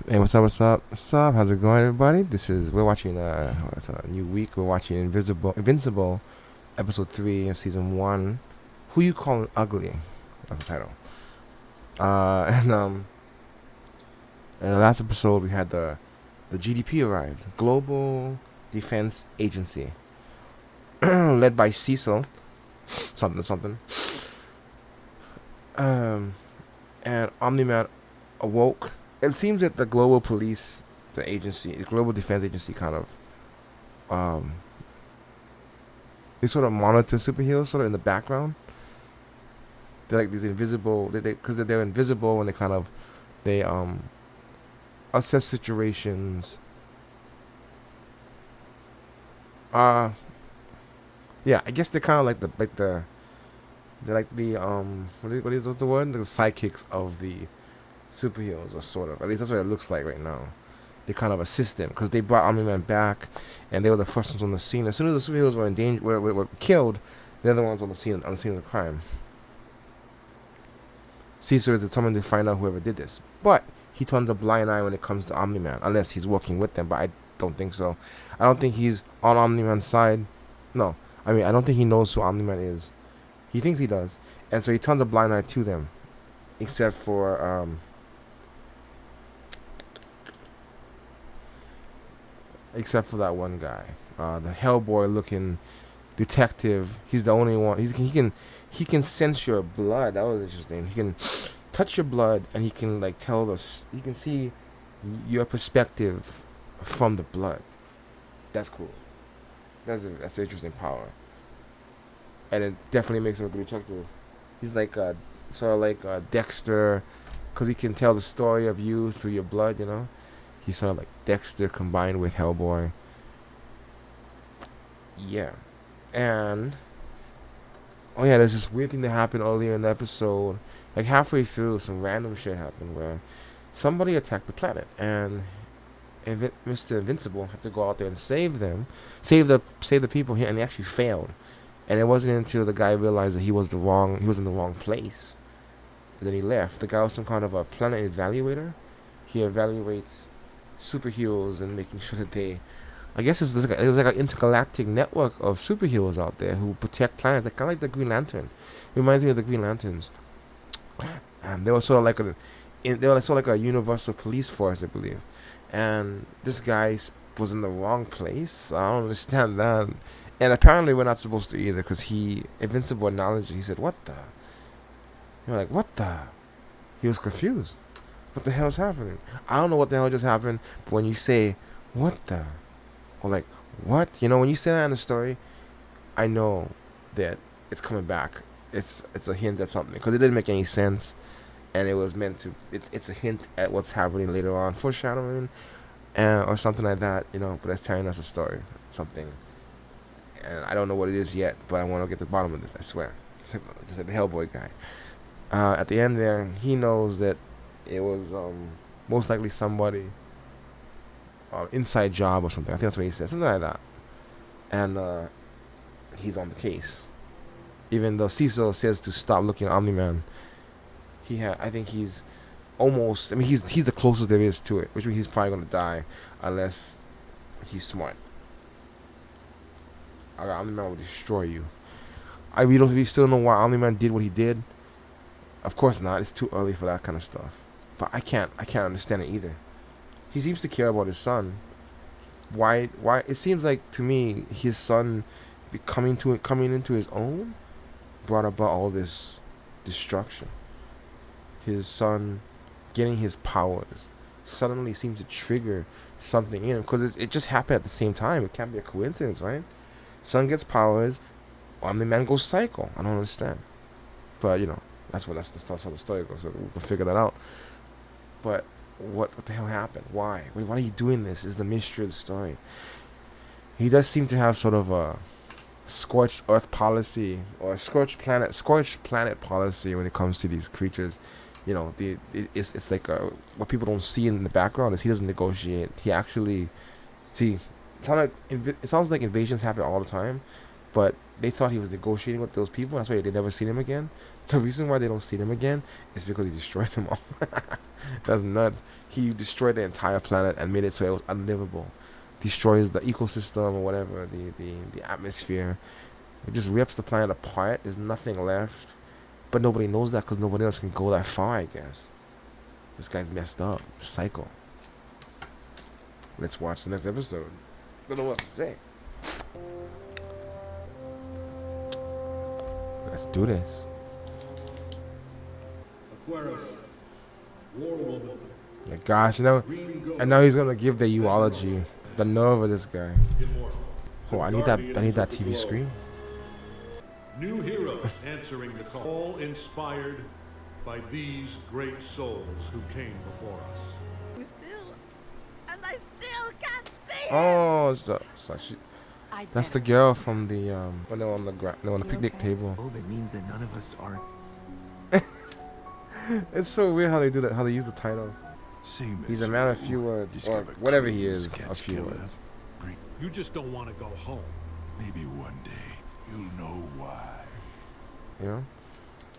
Hey, what's up? What's up? What's up? How's it going, everybody? We're watching it's a new week. We're watching Invincible, episode 3 of season 1. Who you calling ugly? That's the title. Uh, and um, in the last episode we had the GDP arrived, Global Defense Agency, led by Cecil, something. Um, and Omni Man awoke. It seems that the global defense agency, kind of, um, they sort of monitor superheroes sort of in the background. They're like these invisible, because they're invisible, and they assess situations. Uh, yeah, I guess they're kind of they're like the what's the word? The sidekicks of the superheroes, or sort of. At least that's what it looks like right now. They kind of assist them because they brought Omni Man back, and they were the first ones on the scene. As soon as the superheroes were in danger, were killed, they're the ones on the scene of the crime. Caesar is determined to find out whoever did this, but he turns a blind eye when it comes to Omni Man, unless he's working with them. But I don't think so. I don't think he's on Omni Man's side. No, I mean I don't think he knows who Omni Man is. He thinks he does, and so he turns a blind eye to them, except for that one guy, the Hellboy looking detective. He's the only one. He can sense your blood. That was interesting. He can touch your blood, and he can like tell us. He can see your perspective from the blood. That's cool. That's an interesting power, and it definitely makes him a good detective. He's like sort of like Dexter, because he can tell the story of you through your blood. He's sort of like Dexter combined with Hellboy. Yeah, and oh yeah, there's this weird thing that happened earlier in the episode. Like halfway through, some random shit happened where somebody attacked the planet, and Mr. Invincible had to go out there and save them, save the people here, and they actually failed. And it wasn't until the guy realized that he was in the wrong place, and then he left. The guy was some kind of a planet evaluator. He evaluates superheroes and making sure that they, I guess there's like an intergalactic network of superheroes out there who protect planets. Like kind of like the Green Lantern. It reminds me of the Green Lanterns. And they were sort of like a universal police force, I believe. And this guy was in the wrong place. I don't understand that. And apparently we're not supposed to either, because Invincible acknowledged it. He said, "What the?" You're like, "What the?" He was confused. What the hell's happening? I don't know what the hell just happened, but when you say, "What the?" or like, "What?" When you say that in the story, I know that it's coming back. It's a hint at something, because it didn't make any sense, and it was meant to. It's a hint at what's happening later on, foreshadowing, or something like that. But it's telling us a story, something, and I don't know what it is yet, but I want to get to the bottom of this. I swear. Just like the Hellboy guy. At the end there, he knows that it was most likely somebody inside job or something. I think that's what he said, something like that. And he's on the case. Even though Cecil says to stop looking at Omni-Man, I think he's almost. I mean, he's the closest there is to it, which means he's probably gonna die unless he's smart. Omni-Man will destroy you. We still don't know why Omni-Man did what he did. Of course not. It's too early for that kind of stuff. But I can't understand it either. He seems to care about his son. Why? It seems like to me his son coming into his own brought about all this destruction. His son getting his powers suddenly seems to trigger something in him, because it just happened at the same time. It can't be a coincidence, right? Son gets powers, Omni-Man goes psycho. I don't understand, but that's how the story goes. So we can figure that out. But what the hell happened? Why? Why are you doing this? Is the mystery of the story. He does seem to have sort of a scorched earth policy, or a scorched planet policy when it comes to these creatures. It's like what people don't see in the background is he doesn't negotiate. He actually it sounds like invasions happen all the time, but they thought he was negotiating with those people. That's why they never seen him again. The reason why they don't see him again is because he destroyed them all. That's nuts. He destroyed the entire planet and made it so it was unlivable. Destroys the ecosystem or whatever, the atmosphere. It just rips the planet apart. There's nothing left. But nobody knows that because nobody else can go that far, I guess. This guy's messed up. Psycho. Let's watch the next episode. Don't know what to say. Let's do this. Aquarius, War Woman. My gosh, and now he's gonna give the eulogy. The nerve of this guy. Immortal. Oh, I need that TV screen. New heroes answering the call, all inspired by these great souls who came before us. I still can't see it. Oh, that's the girl from the when they're on the picnic table. Oh, it means that none of us are. It's so weird how they do that. How they use the title. He's a man of few words, or whatever he is, a few words. You just don't want to go home. Maybe one day you'll know why. You know,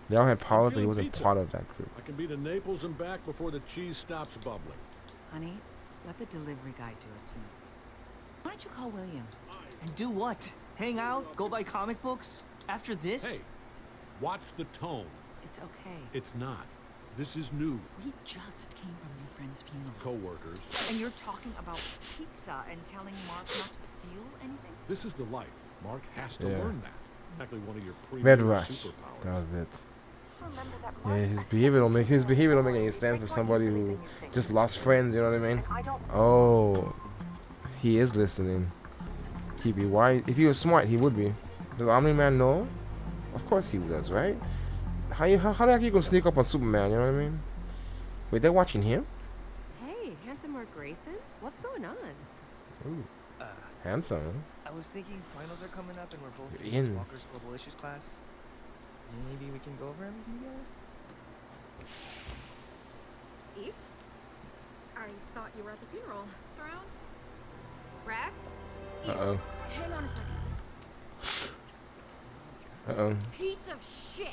they all had power, but he Feeling wasn't pizza. part of that group. I can be to Naples and back before the cheese stops bubbling. Honey, let the delivery guy do it tonight. Why don't you call William? And do what? Hang out? Go buy comic books? After this? Hey, watch the tone. It's okay. It's not. This is new. We just came from your friend's funeral. Co-workers. And you're talking about pizza and telling Mark not to feel anything? This is the life. Mark has to Yeah. learn that. Exactly one of your Red previous Rush. superpowers. That was it. Remember that Yeah, Mark his behavior don't make any sense for somebody who just lost friends. You know what I mean? I don't Oh, he is listening. He'd be wise. If he was smart, he would be. Does Omni-Man know? Of course he does, right? How the heck you gonna sneak up on Superman? You know what I mean? Wait, they're watching him? Hey, handsome Mark Grayson, what's going on? Ooh, handsome. I was thinking finals are coming up and we're both You're in in. Walker's Global Issues class. Maybe we can go over everything together? Eve? I thought you were at the funeral. around. Rex? Uh-oh. Hang on a second. Uh-oh. Piece of shit.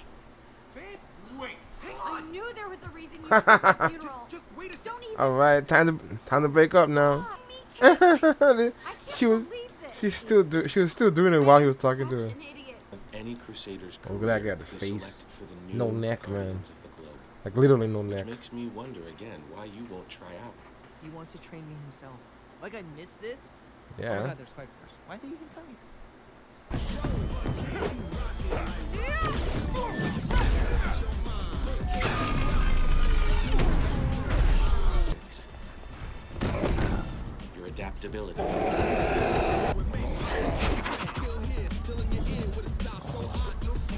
Wait, hang I knew there was a reason you started the funeral. Just wait a second. Don't even All right, time to break up now. stop me, Kate. I can't She was believe this. she was still doing it while he was talking to her. Such an idiot. Any Crusader's Oh, look at that guy, the is face. selected for the new No neck, man. Guardians of the Globe, Like literally no which neck. makes me wonder again why you won't try out. He wants to train me himself. Like I missed this? Oh my Yeah. god, there's Fight Force. Why aren't they even coming? Your adaptability.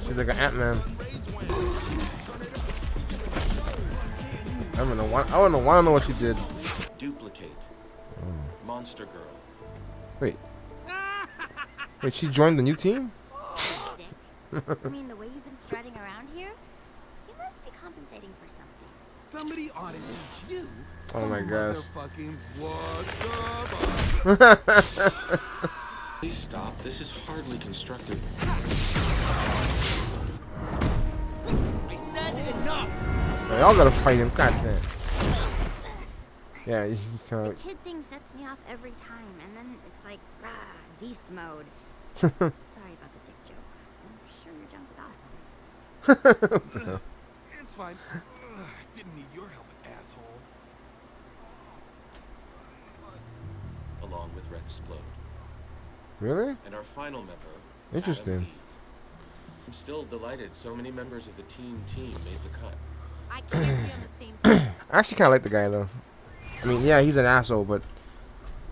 She's like an Ant-Man. I don't know what she did. Duplicate. Monster Girl. Wait, she joined the new team? Dick. I mean, the way you've been strutting around here, you must be compensating for something. Somebody ought to teach you. Oh my gosh. Motherfucking what's up? Please stop. This is hardly constructive. I said enough! Oh, y'all gotta fight him. God damn. Yeah, you The kind kid thing sets me off every time, and then it's like, beast mode. Sorry about the dick joke. I'm sure your junk is awesome. It's fine. Didn't need your help, asshole. Along with Rex Splode. Really? And our final member. Interesting. Adam Eve. I'm still delighted so many members of the team made the cut. I can't be on the same team. I actually kind of like the guy though. I mean, yeah, he's an asshole, but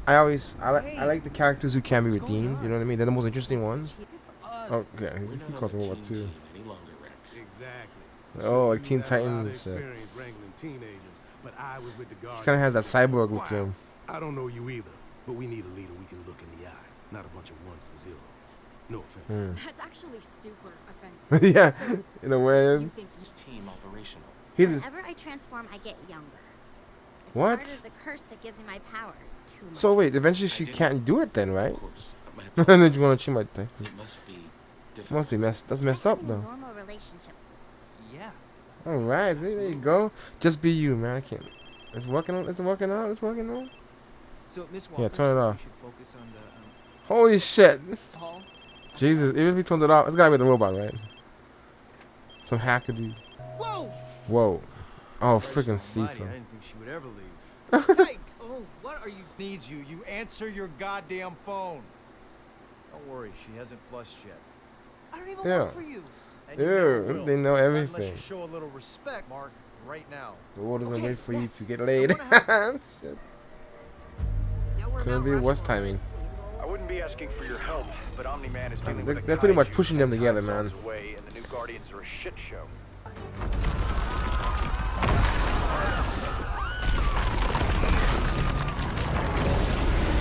I like the characters who can be redeemed. You know what I mean? They're the most interesting ones. It's us. Oh, yeah, We're he not calls on him the what team too. any longer, Rex. Exactly. Oh, like You Teen had a lot of Titans shit. experience wrangling teenagers, but I was with the Guardians. Kind of has that cyborg look to him. I don't know you either, but we need a leader we can look in the eye, not a bunch of ones and zeros. No offense. That's actually super offensive. Yeah, So, in a way. you think Is team operational? He just Whenever I transform, I get younger. It's What? part of the curse that gives me my powers. Too much. so wait. Eventually, she can't do it then, right? Of course. My And then apologies. you want to cheat my type. It must be difficult. Must be messed. That's messed up In a though. normal relationship. Yeah. All right, see, there you go. Just be you, man. I can't. It's working. It's working out. It's working out. So, Miss Walker, Yeah, turn it off. we should focus on the Holy shit! hall. Jesus, even if he turns it off, it's gotta be the robot, right? Some hacker dude. Whoa! Whoa. Oh, freaking Almighty, Cecil. I didn't think she would ever leave. Hey, oh, what are you? Needs you. You answer your goddamn phone. Don't worry, she hasn't flushed yet. I don't even Yeah. work for you. And you never Ew, will. they know Not everything. Unless you show a little respect, Mark, right now. The world doesn't Okay, wait for yes. you to get I laid. wanna Shit. Nowhere Couldn't Mount be worse Rushmore timing. is, Cecil. I wouldn't be asking for your help, but Omni-Man is dealing with a They're pretty much kaiju pushing them 10 together, time man. zones away, and the new Guardians are a shit show.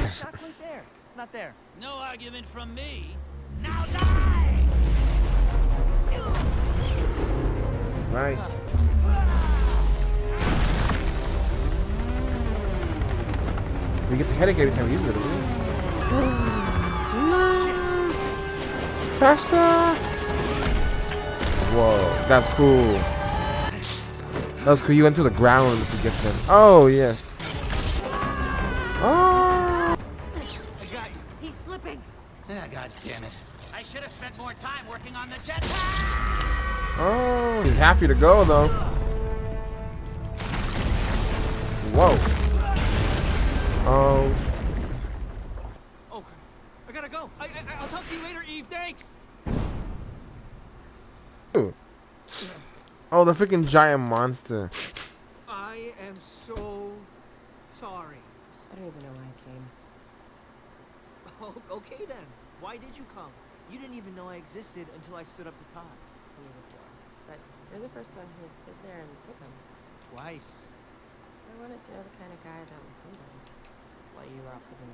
It's not quite there. It's not there. No argument from me. Now die! Nice. We get the headache every time we use it, doesn't it? No. Faster! Whoa, that's cool. That's cool. You went to the ground to get them. Oh, yes. Oh! I got you. He's slipping. Ah, God damn it. I should have spent more time working on the jetpack. Oh, he's happy to go, though. Whoa. Oh. Okay. I gotta go. I'll talk to you later, Eve. Thanks. Oh, the freaking giant monster. I am so sorry. I don't even know why I came. Oh, okay then. Why did you come? You didn't even know I existed until I stood up to Todd. I knew before. But you're the first one who stood there and took him. Twice. I wanted to know the kind of guy that would do that. While you were off sipping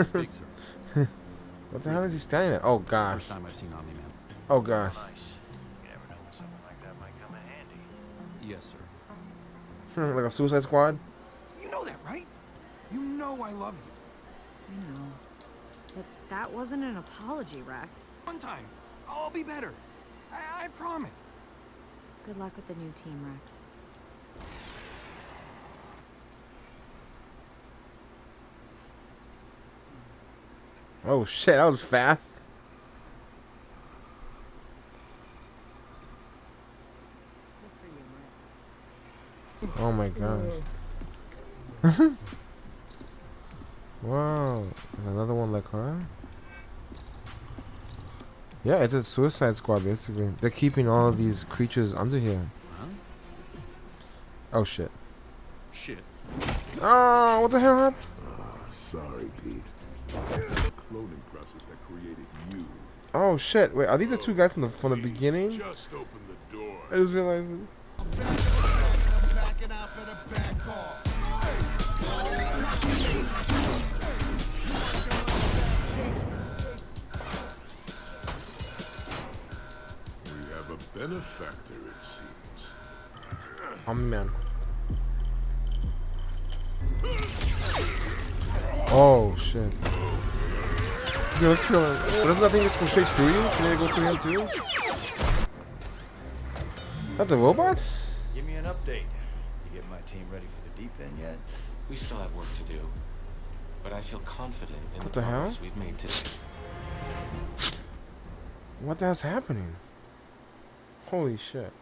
the Big, sir. What the hell is he standing at? Oh, gosh. First time I've seen Omni-Man. Oh, gosh. Nice. You never know when something like that might come in handy. Yes, sir. Like a Suicide Squad? You know that, right? You know I love you. I know. But that wasn't an apology, Rex. One time, I'll be better. I promise. Good luck with the new team, Rex. Oh, shit. That was fast. Good for you, Mark. Oh, my gosh. Wow. There's another one like her? Yeah, it's a Suicide Squad, basically. They're keeping all of these creatures under here. Huh? Oh, shit. Shit. Oh, what the hell happened? Sorry, Pete. Cloning process that created you. Oh, shit. Wait, are these the two guys from the beginning? Just open the door. I just realized it. Backing out for the back off. We have a benefactor, it seems. Man. Oh, shit. You're gonna kill him. But doesn't that thing just go straight through you? Can they go through him too? Is that the robot? Give me an update. You get my team ready for the deep end yet? We still have work to do, but I feel confident in What the the hell? progress we've made today. What the hell's happening? Holy shit.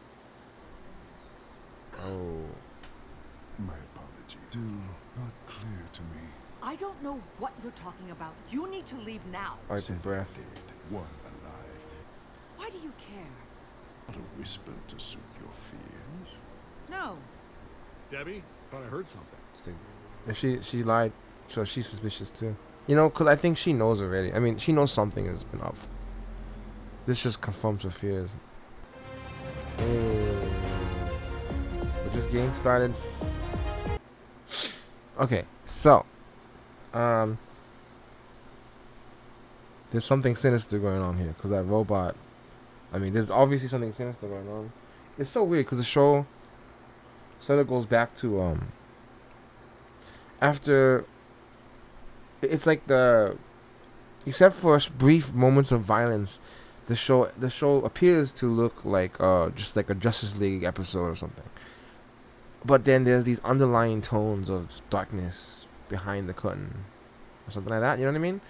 Oh. My apology. Still not clear to me. I don't know what you're talking about. You need to leave now. I take breath. Dead, one alive. Why do you care? Not a whisper to soothe your fears. No. Debbie, thought I heard something. And she lied, so she's suspicious too. You know, because I think she knows already. I mean, she knows something has been up. This just confirms her fears. Oh. But this game started. Okay, so there's something sinister going on here because that robot. I mean, there's obviously something sinister going on. It's so weird because the show sort of goes back to after. It's like except for brief moments of violence, the show appears to look like just like a Justice League episode or something. But then there's these underlying tones of darkness behind the curtain or something like that. You know what I mean?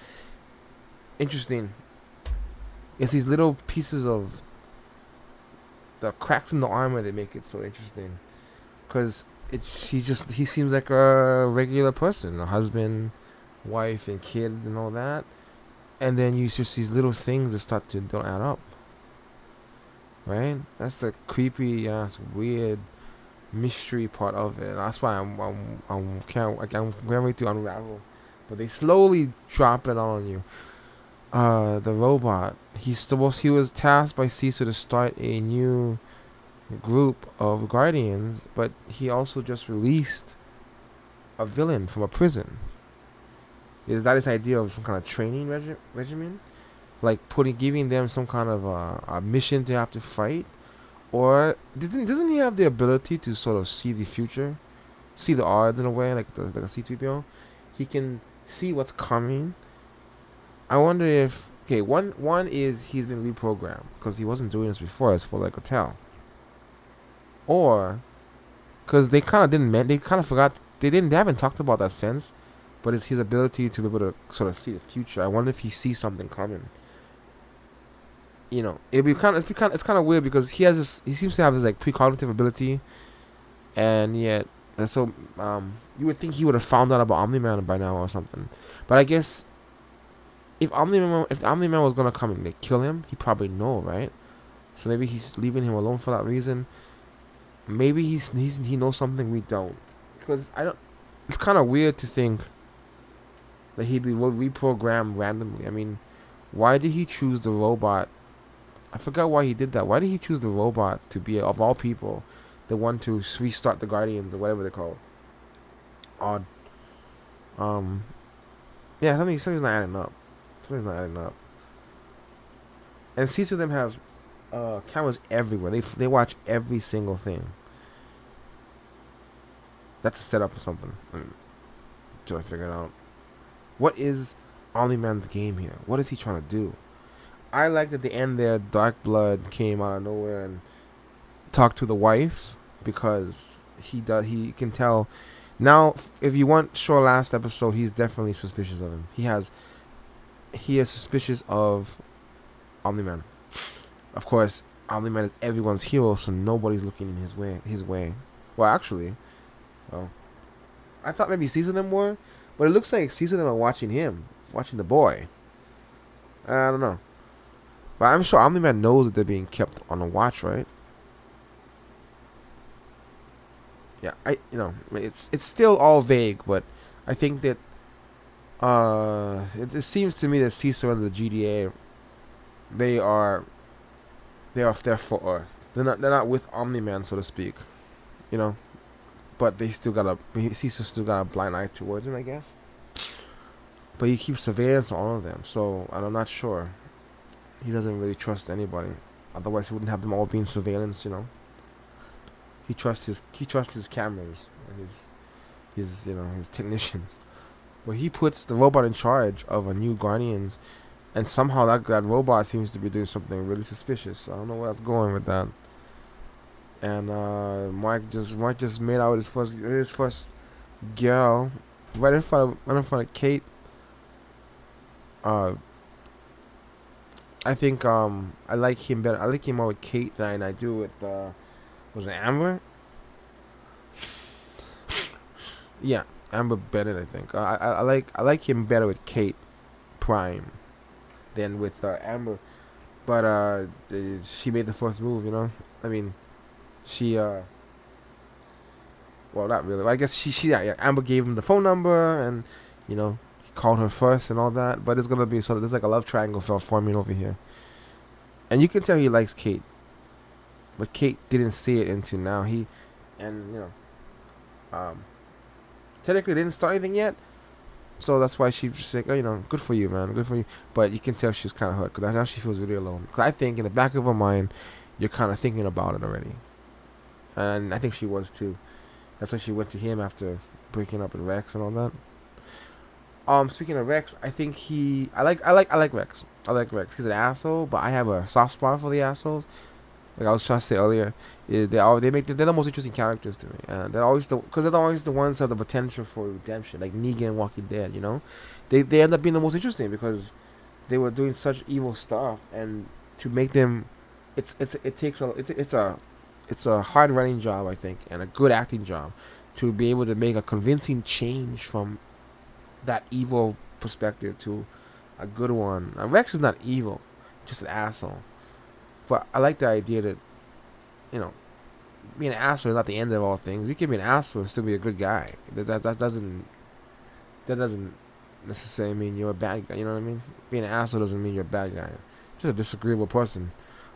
Interesting. It's these little pieces of the cracks in the armor that make it so interesting. Cause he seems like a regular person, a husband, wife, and kid, and all that. And then you just these little things that start to don't add up. Right? That's the creepy ass weird mystery part of it. That's why I'm ready to unravel. But they slowly drop it on you. The robot. He was tasked by Caesar to start a new group of guardians, but he also just released a villain from a prison. Is that his idea of some kind of training regimen? Like giving them some kind of a mission to have to fight? Or doesn't he have the ability to sort of see the future? See the odds in a way, like a C-3PO? He can see what's coming. I wonder if... Okay, one is he's been reprogrammed, because he wasn't doing this before, as for like a tell. Or... Because they kind of they kind of forgot... They haven't talked about that since. But it's his ability to be able to sort of see the future. I wonder if he sees something coming. You know, it's kind of weird because he seems to have this like precognitive ability, and yet so you would think he would have found out about Omni-Man by now or something. But I guess if Omni-Man was gonna come and they kill him, he probably know, right? So maybe he's leaving him alone for that reason. Maybe he knows something we don't, because I don't. It's kind of weird to think that he'd be reprogrammed randomly. I mean, why did he choose the robot? I forgot why he did that. Why did he choose the robot to be, of all people, the one to restart the Guardians or whatever they're called? Odd. Yeah, something's not adding up. Something's not adding up. And Caesar them have cameras everywhere. They watch every single thing. That's a setup for something. Trying to figure it out. What is Omni-Man's game here? What is he trying to do? I like at the end there, Dark Blood came out of nowhere and talked to the wife, because he can tell. Now, if you want Shaw last episode, he's definitely suspicious of him. He is suspicious of Omni-Man. Of course, Omni-Man is everyone's hero, so nobody's looking in his way. Well, actually, I thought maybe Caesar them were, but it looks like Caesar them are watching him, watching the boy. I don't know. But I'm sure Omni-Man knows that they're being kept on a watch, right? Yeah, it's still all vague, but I think that it seems to me that Caesar and the GDA, they are for Earth. They're not with Omni-Man, so to speak, you know. But Caesar still got a blind eye towards him, I guess. But he keeps surveillance on all of them, so I'm not sure. He doesn't really trust anybody. Otherwise, he wouldn't have them all being surveillance, you know. He trusts his cameras and his technicians. But he puts the robot in charge of a new Guardians, and somehow that robot seems to be doing something really suspicious. I don't know where that's going with that. And Mark just made out his first girl right in front of Kate. I think I like him better. I like him more with Kate than I do with was it Amber? Yeah, Amber Bennett. I think I like him better with Kate Prime than with Amber. But she made the first move, you know. I mean, she well, not really. I guess yeah, Amber gave him the phone number, and you know, he called her first and all that. But it's gonna be there's like a love triangle forming over here, and you can tell he likes Kate, but Kate didn't see it until now. Technically didn't start anything yet, so that's why she's just like, oh, you know, good for you, man, good for you. But you can tell she's kind of hurt, because now she feels really alone. Because I think in the back of her mind, you're kind of thinking about it already. And I think she was too. That's why she went to him after breaking up with Rex and all that. Speaking of Rex, I think I like Rex. I like Rex. He's an asshole, but I have a soft spot for the assholes. Like I was trying to say earlier, they're the most interesting characters to me. They're always because they're always the ones who have the potential for redemption, like Negan in Walking Dead. You know, they end up being the most interesting because they were doing such evil stuff, and to make them, it's a hard running job, I think, and a good acting job to be able to make a convincing change from that evil perspective to a good one. Now, Rex is not evil, just an asshole. But I like the idea that, you know, being an asshole is not the end of all things. You can be an asshole and still be a good guy. That doesn't necessarily mean you're a bad guy. You know what I mean? Being an asshole doesn't mean you're a bad guy. Just a disagreeable person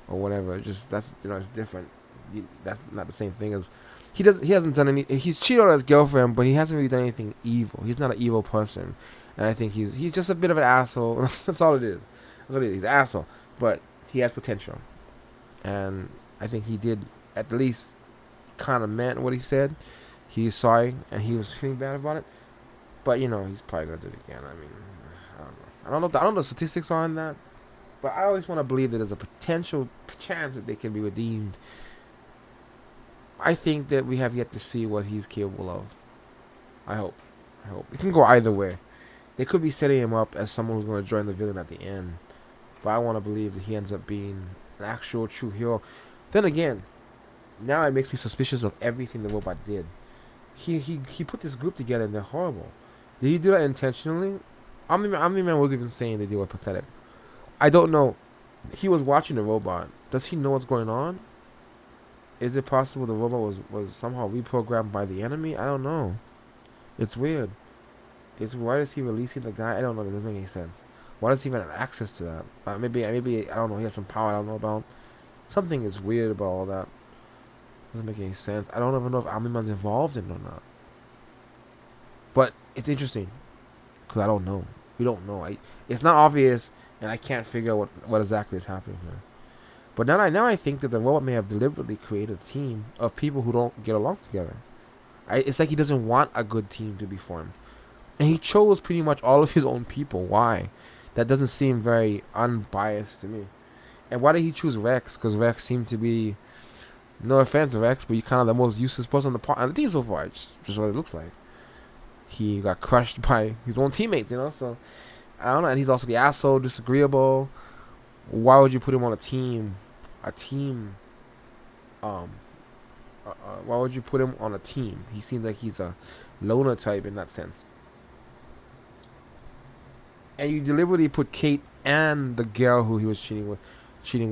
or whatever. Just that's it's different. That's not the same thing as he hasn't done any. He's cheated on his girlfriend, but he hasn't really done anything evil. He's not an evil person, and I think he's just a bit of an asshole. That's all it is. That's what it is. He's an asshole, but he has potential, and I think he did at least kind of meant what he said. He's sorry, and he was feeling bad about it. But you know, he's probably gonna do it again. I mean, I don't know what the statistics are on that, but I always want to believe that there's a potential chance that they can be redeemed. I think that we have yet to see what he's capable of. I hope. It can go either way. They could be setting him up as someone who's going to join the villain at the end, but I want to believe that he ends up being an actual true hero. Then again, now it makes me suspicious of everything the robot did. He put this group together and they're horrible. Did he do that intentionally? Omni-Man was even saying that they were pathetic. I don't know. He was watching the robot. Does he know what's going on? Is it possible the robot was somehow reprogrammed by the enemy? I don't know. It's weird. Why is he releasing the guy? I don't know. It doesn't make any sense. Why does he even have access to that? Maybe I don't know. He has some power I don't know about. Something is weird about all that. Doesn't make any sense. I don't even know if Omni-Man's involved in it or not. But it's interesting because I don't know. We don't know. It's not obvious, and I can't figure out what exactly is happening here. But now I think that the robot may have deliberately created a team of people who don't get along together. It's like he doesn't want a good team to be formed. And he chose pretty much all of his own people. Why? That doesn't seem very unbiased to me. And why did he choose Rex? Because Rex seemed to be, no offense, Rex, but you're kind of the most useless person on the team so far. Just what it looks like. He got crushed by his own teammates, you know? So, I don't know. And he's also the asshole, disagreeable. Why would you put him on a team? Why would you put him on a team? He seems like he's a loner type in that sense. And you deliberately put Kate and the girl who he was cheating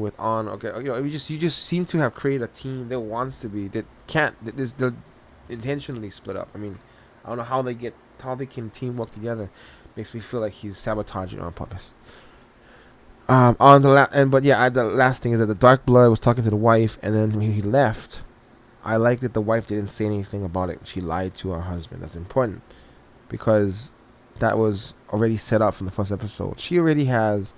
with on. Okay, you know, you just seem to have created a team that wants to be, that can't, they're intentionally split up. I mean, I don't know how they can teamwork together. Makes me feel like he's sabotaging on purpose. The last thing is that the Dark Blood was talking to the wife, and then when he left, I like that the wife didn't say anything about it. She lied to her husband. That's important because that was already set up from the first episode. She already has.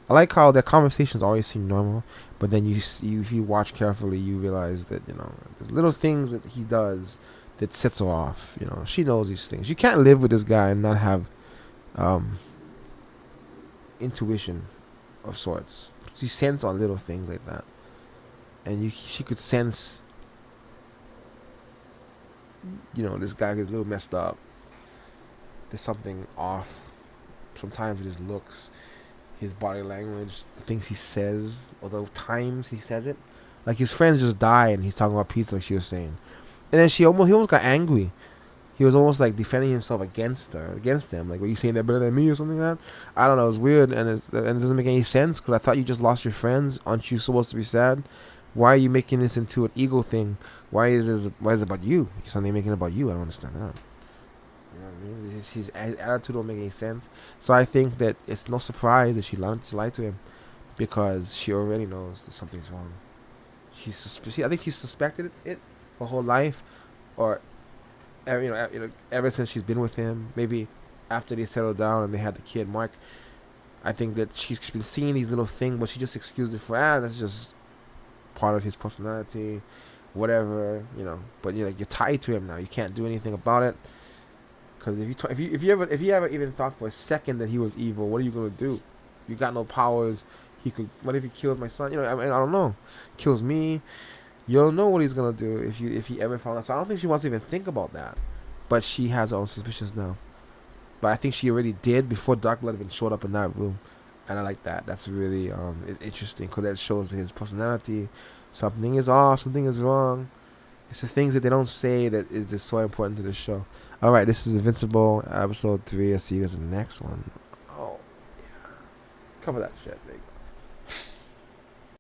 I like how their conversations always seem normal, but then if you watch carefully, you realize that there's little things that he does that sets her off. She knows these things. You can't live with this guy and not have intuition of sorts. She sense on little things like that, and she could sense. This guy gets a little messed up. There's something off. Sometimes with his looks, his body language, the things he says, or the times he says it. Like his friends just died, and he's talking about pizza, like she was saying. And then he almost got angry. He was almost like defending himself against them. Like, were you saying they're better than me or something like that? I don't know. It was weird, and it doesn't make any sense because I thought you just lost your friends. Aren't you supposed to be sad? Why are you making this into an ego thing? Why is it about you? Something making it about you? I don't understand that. You know what I mean? His attitude don't make any sense. So I think that it's no surprise that she lied to him because she already knows that something's wrong. I think she's suspected it her whole life, or ever since she's been with him. Maybe after they settled down and they had the kid Mark. I think that she's been seeing these little things, but she just excused it for that's just part of his personality, whatever, But you're tied to him now. You can't do anything about it. Because if you ever even thought for a second that he was evil, what are you gonna do? You got no powers. He could. What if he kills my son? You know, I mean, I don't know. Kills me. You don't know what he's gonna do if he ever found out. So I don't think she wants to even think about that. But she has her own suspicions now. But I think she already did before Dark Blood even showed up in that room, and I like that. That's really interesting because that shows his personality. Something is off. Something is wrong. It's the things that they don't say that is just so important to the show. All right, this is Invincible episode 3. I'll see you guys in the next one. Oh, yeah. Cover that shit, big.